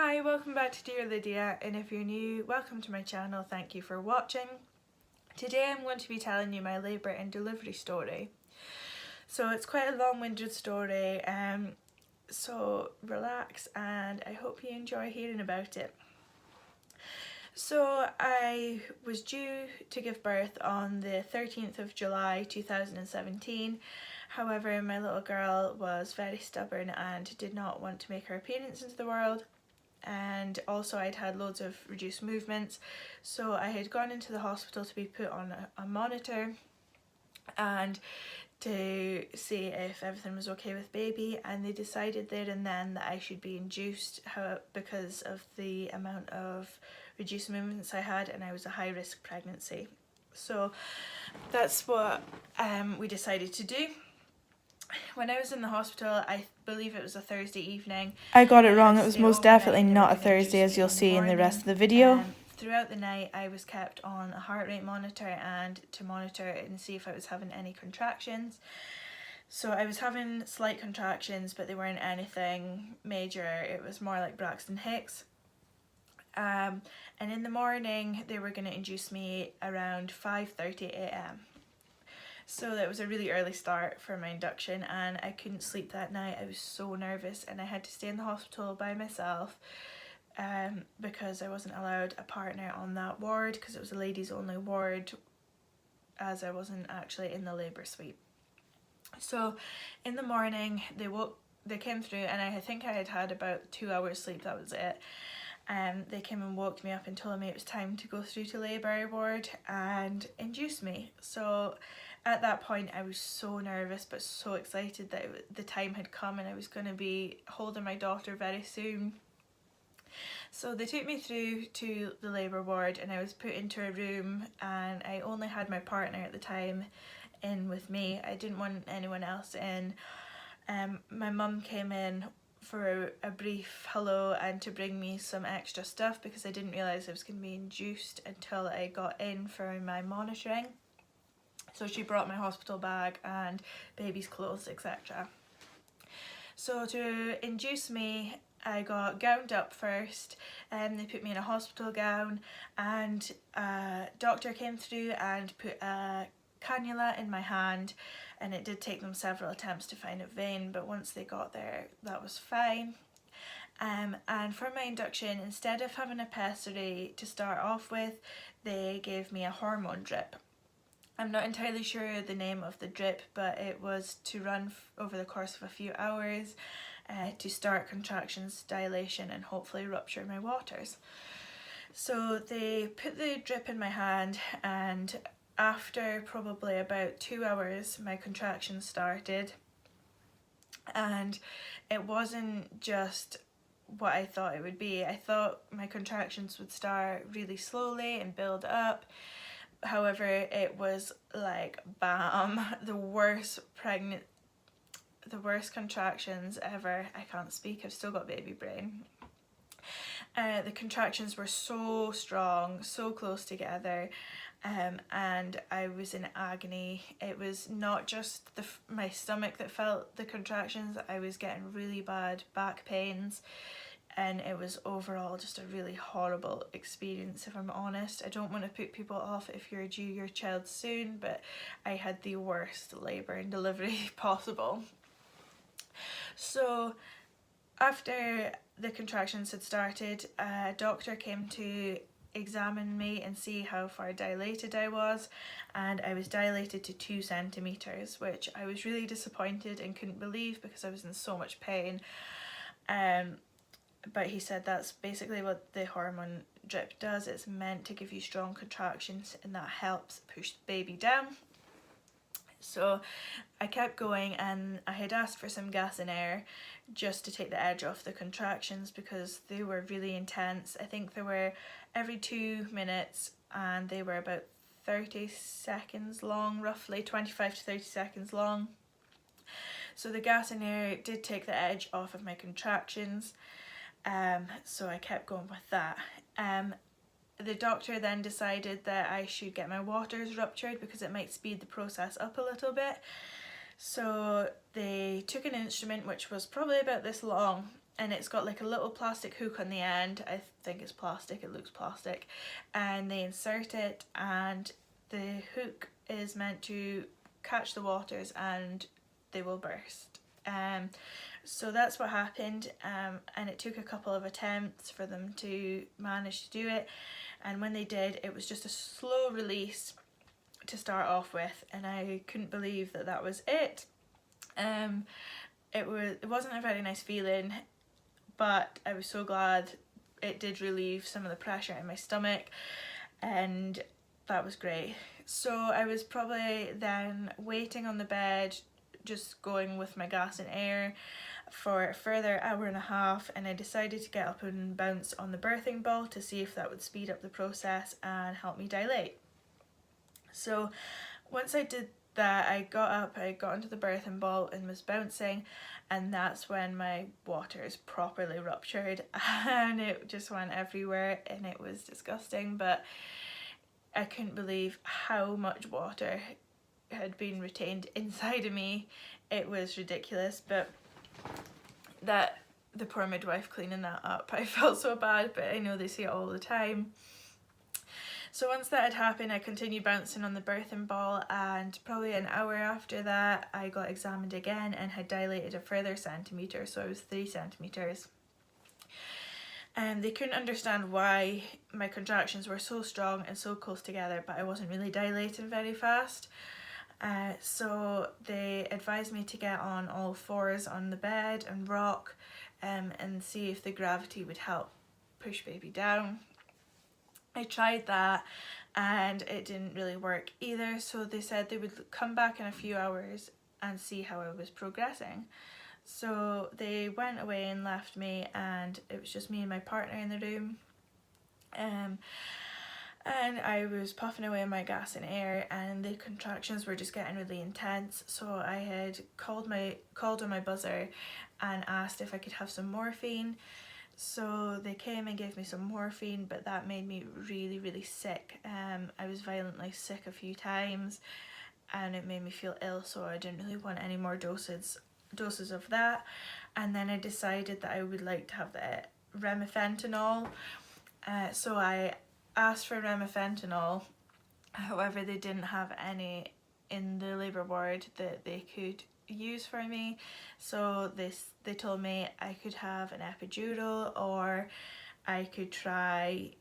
Hi, welcome back to Dear Lydia, and if you're new, welcome to my channel. Thank you for watching. Today I'm going to be telling you my labour and delivery story. So it's quite a long-winded story, so relax and I hope you enjoy hearing about it. So I was due to give birth on the 13th of July 2017. However, my little girl was very stubborn and did not want to make her appearance into the world. And also I'd had loads of reduced movements, so I had gone into the hospital to be put on a monitor and to see if everything was okay with baby, and they decided there and then that I should be induced because of the amount of reduced movements I had, and I was a high risk pregnancy. So that's what we decided to do. When I was in the hospital, I believe it was a Thursday evening. I got it wrong, it was most definitely not a Thursday, as you'll see in the rest of the video. Throughout the night I was kept on a heart rate monitor and to monitor and see if I was having any contractions. So I was having slight contractions, but they weren't anything major. It was more like Braxton Hicks. And in the morning they were going to induce me around 5:30 a.m. So that was a really early start for my induction, and I couldn't sleep that night. I was so nervous and I had to stay in the hospital by myself because I wasn't allowed a partner on that ward because it was a ladies only ward, as I wasn't actually in the labour suite. So in the morning they came through, and I think I had had about 2 hours sleep, that was it. They came and woke me up and told me it was time to go through to labour ward and induce me. So at that point I was so nervous but so excited that the time had come and I was going to be holding my daughter very soon. So they took me through to the labour ward and I was put into a room, and I only had my partner at the time in with me. I didn't want anyone else in. My mum came in for a brief hello and to bring me some extra stuff because I didn't realise I was going to be induced until I got in for my monitoring. So she brought my hospital bag and baby's clothes, etc. So to induce me, I got gowned up first, and they put me in a hospital gown, and a doctor came through and put a cannula in my hand, and it did take them several attempts to find a vein, but once they got there that was fine. And for my induction, instead of having a pessary to start off with, they gave me a hormone drip. I'm not entirely sure the name of the drip, but it was to run over the course of a few hours to start contractions, dilation, and hopefully rupture my waters. So they put the drip in my hand, and after probably about 2 hours my contractions started, and it wasn't just what I thought it would be. I thought my contractions would start really slowly and build up. However, it was like bam, the worst contractions ever. I can't speak, I've still got baby brain. The contractions were so strong, so close together, and I was in agony. It was not just my stomach that felt the contractions, I was getting really bad back pains, and it was overall just a really horrible experience, if I'm honest. I don't want to put people off if you're due your child soon, but I had the worst labour and delivery possible. So after the contractions had started, a doctor came to examine me and see how far dilated I was, and I was dilated to 2 centimetres, which I was really disappointed and couldn't believe because I was in so much pain. But he said that's basically what the hormone drip does. It's meant to give you strong contractions, and that helps push the baby down. So I kept going, and I had asked for some gas and air just to take the edge off the contractions because they were really intense. I think they were every 2 minutes and they were about 30 seconds long, roughly 25 to 30 seconds long. So the gas and air did take the edge off of my contractions. So I kept going with that. The doctor then decided that I should get my waters ruptured because it might speed the process up a little bit. So they took an instrument which was probably about this long and it's got like a little plastic hook on the end. I think it's plastic, it looks plastic, and they insert it, and the hook is meant to catch the waters and they will burst. So that's what happened, and it took a couple of attempts for them to manage to do it, and when they did, it was just a slow release to start off with, and I couldn't believe that that was it. It wasn't a very nice feeling, but I was so glad it did relieve some of the pressure in my stomach, and that was great. So I was probably then waiting on the bed, just going with my gas and air for a further hour and a half, and I decided to get up and bounce on the birthing ball to see if that would speed up the process and help me dilate. So once I did that, I got up, I got onto the birthing ball and was bouncing, and that's when my waters properly ruptured and it just went everywhere, and it was disgusting, but I couldn't believe how much water had been retained inside of me. It was ridiculous, but that the poor midwife cleaning that up, I felt so bad, but I know they see it all the time. So once that had happened, I continued bouncing on the birthing ball, and probably an hour after that I got examined again and had dilated a further centimetre, so I was 3 centimetres. And they couldn't understand why my contractions were so strong and so close together, but I wasn't really dilating very fast. So they advised me to get on all fours on the bed and rock, and see if the gravity would help push baby down. I tried that and it didn't really work either, so they said they would come back in a few hours and see how I was progressing. So they went away and left me, and it was just me and my partner in the room. And I was puffing away on my gas and air, and the contractions were just getting really intense. So I had called on my buzzer and asked if I could have some morphine. So they came and gave me some morphine, but that made me really, really sick. I was violently sick a few times, and it made me feel ill, so I didn't really want any more doses of that. And then I decided that I would like to have the remifentanil. So I asked for remifentanil, however they didn't have any in the labour ward that they could use for me, so they told me I could have an epidural, or I could try,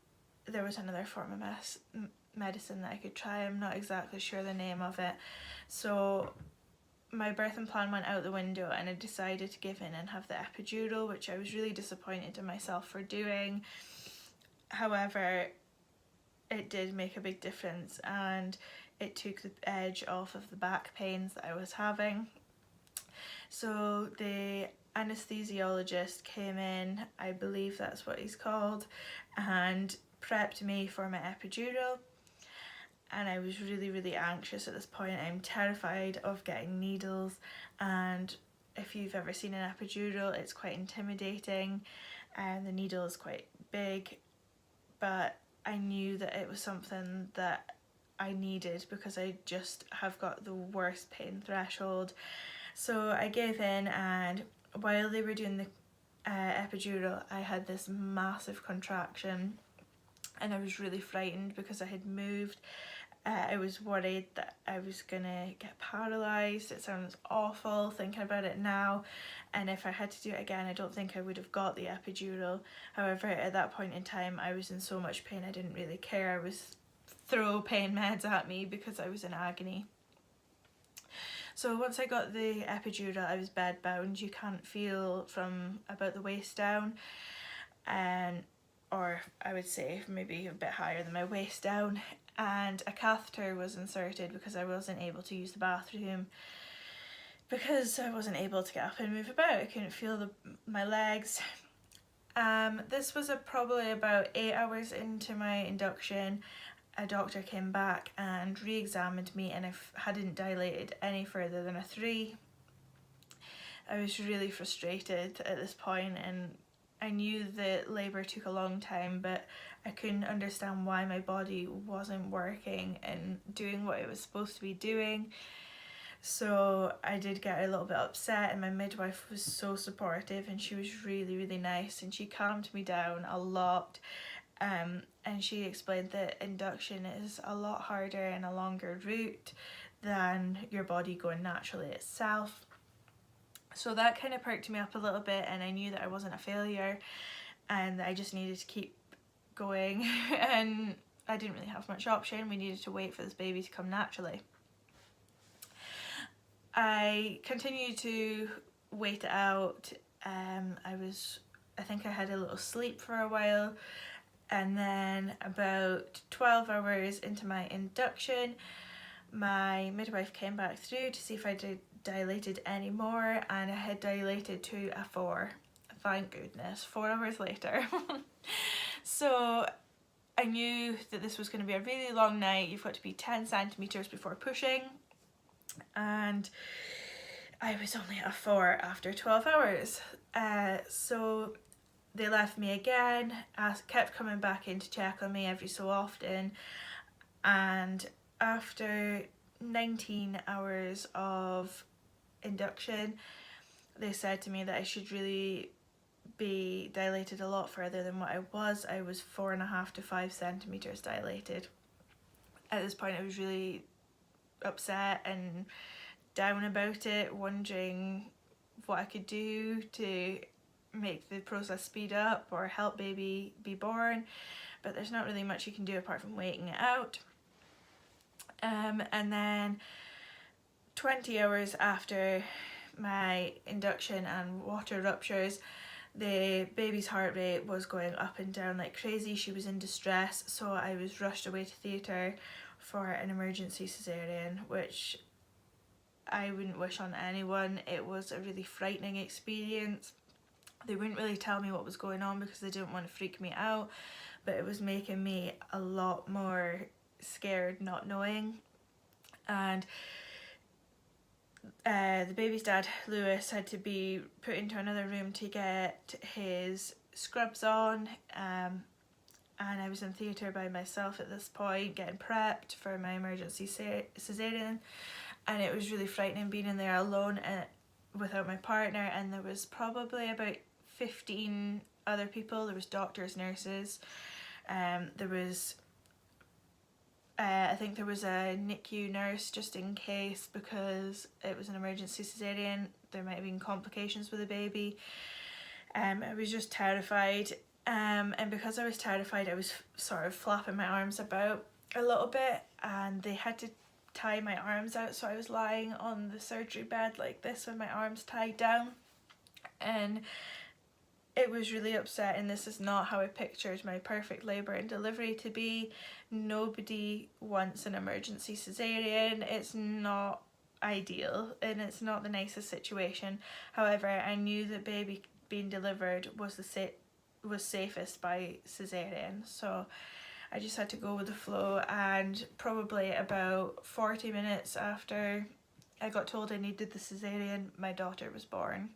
there was another form of medicine that I could try, I'm not exactly sure the name of it. So my birthing plan went out the window, and I decided to give in and have the epidural, which I was really disappointed in myself for doing. However, it did make a big difference, and it took the edge off of the back pains that I was having. So the anesthesiologist came in, I believe that's what he's called, and prepped me for my epidural. And I was really, really anxious at this point. I'm terrified of getting needles, and if you've ever seen an epidural, it's quite intimidating, and the needle is quite big, but I knew that it was something that I needed because I just have got the worst pain threshold. So I gave in, and while they were doing the epidural, I had this massive contraction, and I was really frightened because I had moved. I was worried that I was gonna get paralysed. It sounds awful thinking about it now, and if I had to do it again, I don't think I would have got the epidural. However, at that point in time, I was in so much pain I didn't really care. I was throw pain meds at me because I was in agony. So once I got the epidural, I was bed bound. You can't feel from about the waist down, or I would say maybe a bit higher than my waist down, and a catheter was inserted because I wasn't able to use the bathroom, because I wasn't able to get up and move about. I couldn't feel my legs. This was probably about 8 hours into my induction. A doctor came back and re-examined me, and I hadn't dilated any further than a 3. I was really frustrated at this point, and I knew that labour took a long time, but I couldn't understand why my body wasn't working and doing what it was supposed to be doing. So I did get a little bit upset, and my midwife was so supportive, and she was really, really nice, and she calmed me down a lot. And she explained that induction is a lot harder and a longer route than your body going naturally itself. So that kind of perked me up a little bit, and I knew that I wasn't a failure and I just needed to keep going. And I didn't really have much option. We needed to wait for this baby to come naturally. I continued to wait it out. I think I had a little sleep for a while, and then about 12 hours into my induction, my midwife came back through to see if I dilated any more, and I had dilated to a 4. Thank goodness, 4 hours later. So I knew that this was going to be a really long night. You've got to be 10 centimetres before pushing, and I was only at a 4 after 12 hours. So they left me again, kept coming back in to check on me every so often, and after 19 hours of induction, they said to me that I should really be dilated a lot further than what I was. I was 4.5 to 5 centimetres dilated. At this point I was really upset and down about it, wondering what I could do to make the process speed up or help baby be born, but there's not really much you can do apart from waiting it out. And then 20 hours after my induction and water ruptures, the baby's heart rate was going up and down like crazy. She was in distress, so I was rushed away to theatre for an emergency cesarean, which I wouldn't wish on anyone. It was a really frightening experience. They wouldn't really tell me what was going on because they didn't want to freak me out, but it was making me a lot more scared not knowing. And the baby's dad, Lewis, had to be put into another room to get his scrubs on, and I was in theatre by myself at this point, getting prepped for my emergency cesarean, and it was really frightening being in there alone and without my partner. And there was probably about 15 other people. There was doctors, nurses, there was I think there was a NICU nurse just in case, because it was an emergency cesarean. There might have been complications with the baby. I was just terrified, and because I was terrified I was sort of flapping my arms about a little bit, and they had to tie my arms out, so I was lying on the surgery bed like this with my arms tied down, and it was really upsetting. This is not how I pictured my perfect labour and delivery to be. Nobody wants an emergency cesarean. It's not ideal and it's not the nicest situation. However, I knew that baby being delivered was safest by cesarean, so I just had to go with the flow. And probably about 40 minutes after I got told I needed the cesarean, my daughter was born.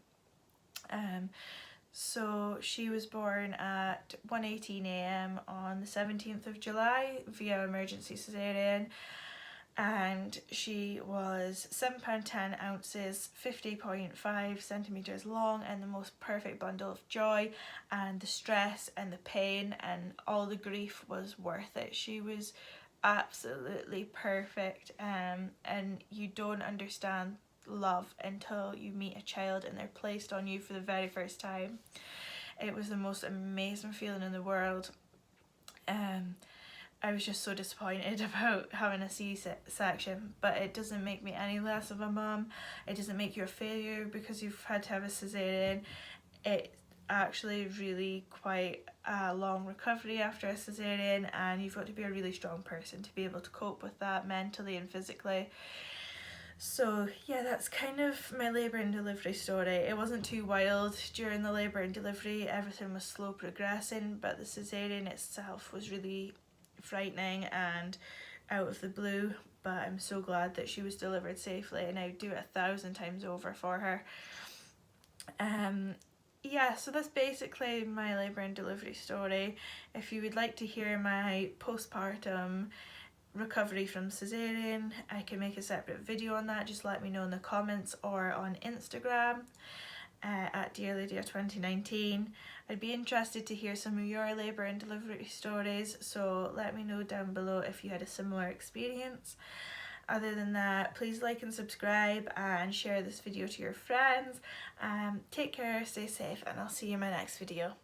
So she was born at 1:18 a.m. on the 17th of July via emergency cesarean, and she was £7 10 ounces, 50.5 centimetres long, and the most perfect bundle of joy. And the stress and the pain and all the grief was worth it. She was absolutely perfect, and you don't understand love until you meet a child and they're placed on you for the very first time. It was the most amazing feeling in the world. I was just so disappointed about having a C-section, but it doesn't make me any less of a mum. It doesn't make you a failure because you've had to have a cesarean. It's actually really quite a long recovery after a cesarean, and you've got to be a really strong person to be able to cope with that mentally and physically. So yeah, that's kind of my labour and delivery story. It wasn't too wild during the labour and delivery. Everything was slow progressing, but the cesarean itself was really frightening and out of the blue. But I'm so glad that she was delivered safely, and I'd do it 1,000 times over for her. Yeah, so that's basically my labour and delivery story. If you would like to hear my postpartum recovery from cesarean, I can make a separate video on that. Just let me know in the comments or on Instagram at dearlydear2019. I'd be interested to hear some of your labour and delivery stories, so let me know down below if you had a similar experience. Other than that, please like and subscribe and share this video to your friends. Take care, stay safe, and I'll see you in my next video.